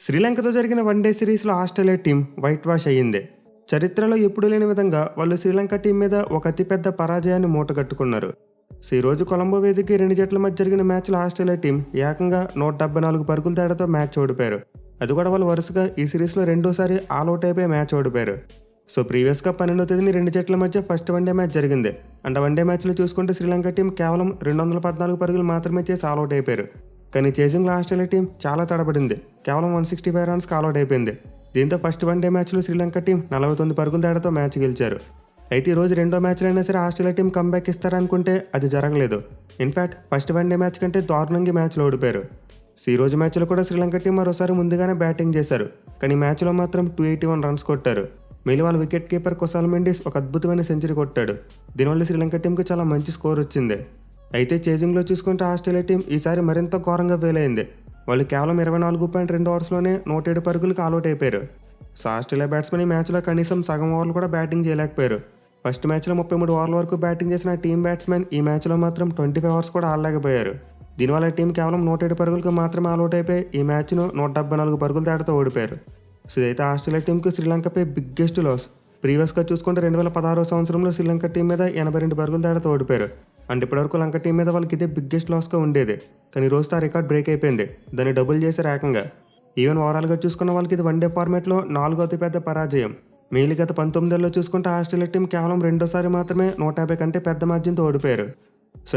శ్రీలంకతో జరిగిన వన్డే సిరీస్లో ఆస్ట్రేలియా టీం వైట్ వాష్ అయ్యింది. చరిత్రలో ఎప్పుడూ లేని విధంగా వాళ్ళు శ్రీలంక టీం మీద ఒక అతిపెద్ద పరాజయాన్ని మూటగట్టుకున్నారు. ఈరోజు కొలంబో వేదికగా రెండు జట్ల మధ్య జరిగిన మ్యాచ్లో ఆస్ట్రేలియా టీం ఏకంగా 174 పరుగుల తేడాతో మ్యాచ్ ఓడిపోయారు. అది కూడా వాళ్ళు వరుసగా ఈ సిరీస్లో రెండోసారి ఆల్అౌట్ అయిపోయి మ్యాచ్ ఓడిపోయారు. ప్రీవియస్గా 12వ తేదీని రెండు జట్ల మధ్య ఫస్ట్ వన్డే మ్యాచ్ జరిగింది. అంటే వన్డే మ్యాచ్లో చూసుకుంటే శ్రీలంక టీం కేవలం 214 పరుగులు మాత్రమే చేసి ఆల్అౌట్ అయిపోయారు. కానీ చేజింగ్లో ఆస్ట్రేలియా టీం చాలా తడబడింది. కేవలం 165 రన్స్కి ఆల్అౌట్ అయిపోయింది. దీంతో ఫస్ట్ వన్డే మ్యాచ్లో శ్రీలంక టీం 49 పరుగుల తేడాతో మ్యాచ్ గెలిచారు. అయితే ఈరోజు రెండో మ్యాచ్లో అయినా సరే ఆస్ట్రేలియా టీం కంబ్యాక్ ఇస్తారనుకుంటే అది జరగలేదు. ఇన్ఫ్యాక్ట్ ఫస్ట్ వన్డే మ్యాచ్ కంటే దారుణంగా మ్యాచ్లో ఓడిపోయారు. ఈ రోజు మ్యాచ్లో కూడా శ్రీలంక టీం మరోసారి ముందుగానే బ్యాటింగ్ చేశారు. కానీ మ్యాచ్లో మాత్రం 281 రన్స్ కొట్టారు. మిగిలిన వాళ్ళ వికెట్ కీపర్ కుశాల్ మెండిస్ ఒక అద్భుతమైన సెంచరీ కొట్టాడు. దీనివల్ల శ్రీలంక టీంకి చాలా మంచి స్కోర్ వచ్చింది. అయితే చేజింగ్లో చూసుకుంటే ఆస్ట్రేలియా టీం ఈసారి మరింత ఘోరంగా ఫెయిల్ అయింది. వాళ్ళు కేవలం 24.2 ఓవర్స్లోనే 107 పరుగులకు ఆల్అౌట్ అయిపోయారు. ఆస్ట్రేలియా బ్యాట్స్మెన్ ఈ మ్యాచ్లో కనీసం సగం ఓవర్లు కూడా బ్యాటింగ్ చేయలేకపోయారు. ఫస్ట్ మ్యాచ్లో 33 ఓవర్ల వరకు బ్యాటింగ్ చేసిన టీం బ్యాట్స్మెన్ ఈ మ్యాచ్లో మాత్రం 25 ఓవర్స్ కూడా ఆడలేకపోయారు. దీనివల్ల టీం కేవలం 107 పరుగులకు మాత్రమే ఆల్అౌట్ అయిపోయి ఈ మ్యాచ్ను 174 పరుగుల తేడాతో ఓడిపోయారు. ఇదైతే ఆస్ట్రేలియా టీంకు శ్రీలంకపై బిగ్గెస్ట్ లాస్. ప్రీవియస్గా చూసుకుంటే 2016 సంవత్సరంలో శ్రీలంక టీం మీద 82 పరుగుల తేడాతో ఓడిపోయారు. అంటే ఇప్పటివరకు లంక టీం మీద వాళ్ళకి ఇదే బిగ్గెస్ట్ లాస్గా ఉండేది. కానీ రోజుతో ఆ రికార్డ్ బ్రేక్ అయిపోయింది. దాన్ని డబుల్ చేశారు ఏకంగా. ఈవెన్ ఓవరాల్గా చూసుకున్న వాళ్ళకి ఇది వన్డే ఫార్మాట్లో 4వ అతిపెద్ద పరాజయం. మెయిన్లీ గత 19 ఏళ్ళలో చూసుకుంటే ఆస్ట్రేలియా టీం కేవలం రెండోసారి మాత్రమే 150 కంటే పెద్ద మార్జిన్తో ఓడిపోయారు.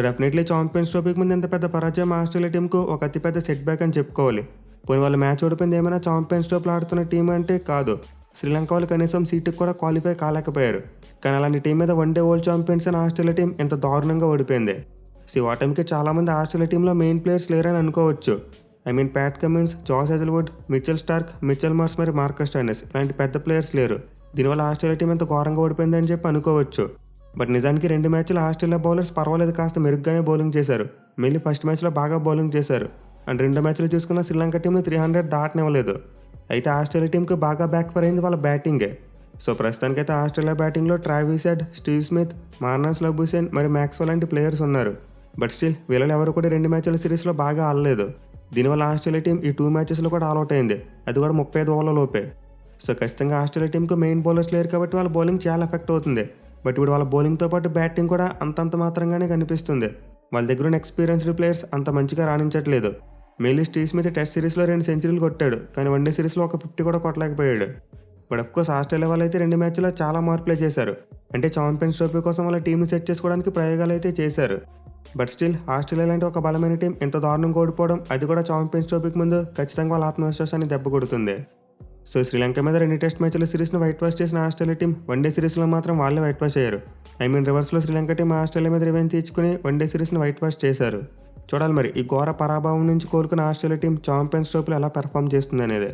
డెఫినెట్లీ ఛాంపియన్స్ ట్రోఫీకి ముందు ఎంత పెద్ద పరాజయం ఆస్ట్రేలియా టీంకు ఒక అతిపెద్ద సెట్ బ్యాక్ అని చెప్పుకోవాలి. పోనీ వాళ్ళ మ్యాచ్ ఓడిపోయింది ఏమైనా ఛాంపియన్స్ ట్రోఫీలో ఆడుతున్న టీం అంటే కాదు. శ్రీలంక వాళ్ళు కనీసం సీటుకు కూడా క్వాలిఫై కాలేకపోయారు. కానీ అలాంటి టీం మీద వన్డే వరల్డ్ ఛాంపియన్స్ అని ఆస్ట్రేలియా టీం ఎంత దారుణంగా ఓడిపోయింది. ఓటమికి చాలామంది ఆస్ట్రేలియా టీంలో మెయిన్ ప్లేయర్స్ లేరని అనుకోవచ్చు. Pat Cummins, Josh Hazlewood, Mitchell Starc, Mitchell Marsh మరియు మార్కస్ స్టోయినిస్ ఇలాంటి పెద్ద ప్లేయర్స్ లేరు. దీనివల్ల ఆస్ట్రేలియా టీం ఎంత ఘోరంగా ఓడిపోయింది అని చెప్పి అనుకోవచ్చు. బట్ నిజానికి రెండు మ్యాచ్లు ఆస్ట్రేలియా బౌలర్స్ పర్వాలేదు, కాస్త మెరుగ్గానే బౌలింగ్ చేశారు. మెయిన్లీ ఫస్ట్ మ్యాచ్లో బాగా బౌలింగ్ చేశారు. అండ్ రెండో మ్యాచ్లో చూసుకున్న శ్రీలంక టీంని 300 దాటనివ్వలేదు. అయితే ఆస్ట్రేలియా టీంకి బాగా బ్యాక్ ఫర్ అయింది వాళ్ళ బ్యాటింగే. ప్రస్తుతానికైతే ఆస్ట్రేలియా బ్యాటింగ్లో Travis Head, Steve Smith, Marnus Labuschagne మరియు మ్యాక్స్వెల్ లాంటి ప్లేయర్స్ ఉన్నారు. బట్ స్టిల్ వీళ్ళలో ఎవరు కూడా రెండు మ్యాచ్ల సిరీస్లో బాగా ఆడలేదు. దీనివల్ల ఆస్ట్రేలియా టీం ఈ 2 మ్యాచెస్లో కూడా ఆల్అౌట్ అయింది. అది కూడా 35 ఓవర్ల లోపే. ఖచ్చితంగా ఆస్ట్రేలియా టీంకు మెయిన్ బౌలర్స్ లేరు కాబట్టి వాళ్ళ బౌలింగ్ చాలా ఎఫెక్ట్ అవుతుంది. బట్ ఇప్పుడు వాళ్ళ బౌలింగ్తో పాటు బ్యాటింగ్ కూడా అంతంత మాత్రంగానే కనిపిస్తుంది. వాళ్ళ దగ్గర ఉన్న ఎక్స్పీరియన్స్డ్ ప్లేయర్స్ అంత మంచిగా రాణించట్లేదు. మెయిన్లీ స్టీవ్ స్మిత్ టెస్ట్ సిరీస్లో 2 సెంచరీలు కొట్టాడు. కానీ వన్డే సిరీస్లో ఒక 50 కూడా కొట్టలేకపోయాడు. బట్ అఫ్కోర్స్ ఆస్ట్రేలియా వాళ్ళు అయితే 2 మ్యాచ్లో చాలా మార్పులే చేశారు. అంటే ఛాంపియన్స్ ట్రోఫీ కోసం వాళ్ళ టీంని సెట్ చేసుకోవడానికి ప్రయోగాలు అయితే చేశారు. బట్ స్టిల్ ఆస్ట్రేలియా లాంటి ఒక బలమైన టీం ఎంత దారుణంగా ఓడిపోవడం, అది కూడా ఛాంపియన్స్ ట్రోఫీకి ముందు ఖచ్చితంగా వాళ్ళ ఆత్మవిశ్వాసాన్ని దెబ్బ కొడుతుంది. శ్రీలంక మీద 2 టెస్ట్ మ్యాచ్ల సిరీస్ను వైట్ వాష్ చేసిన ఆస్ట్రేలియా టీం వన్డే సిరీస్లో మాత్రం వాళ్ళే వైట్ వాష్ అయ్యారు. రివర్స్లో శ్రీలంక టీం ఆస్ట్రేలియా మీద రివెంజ్ తీర్చుకుని వన్డే సిరీస్ను వైట్ వాష్ చేశారు. చూడాలి మరి ఈ ఘోర పరాభవం నుంచి కోలుకున్న ఆస్ట్రేలియా టీం ఛాంపియన్స్ ట్రోఫీలో ఎలా పెర్ఫామ్ చేస్తుంది అనేది.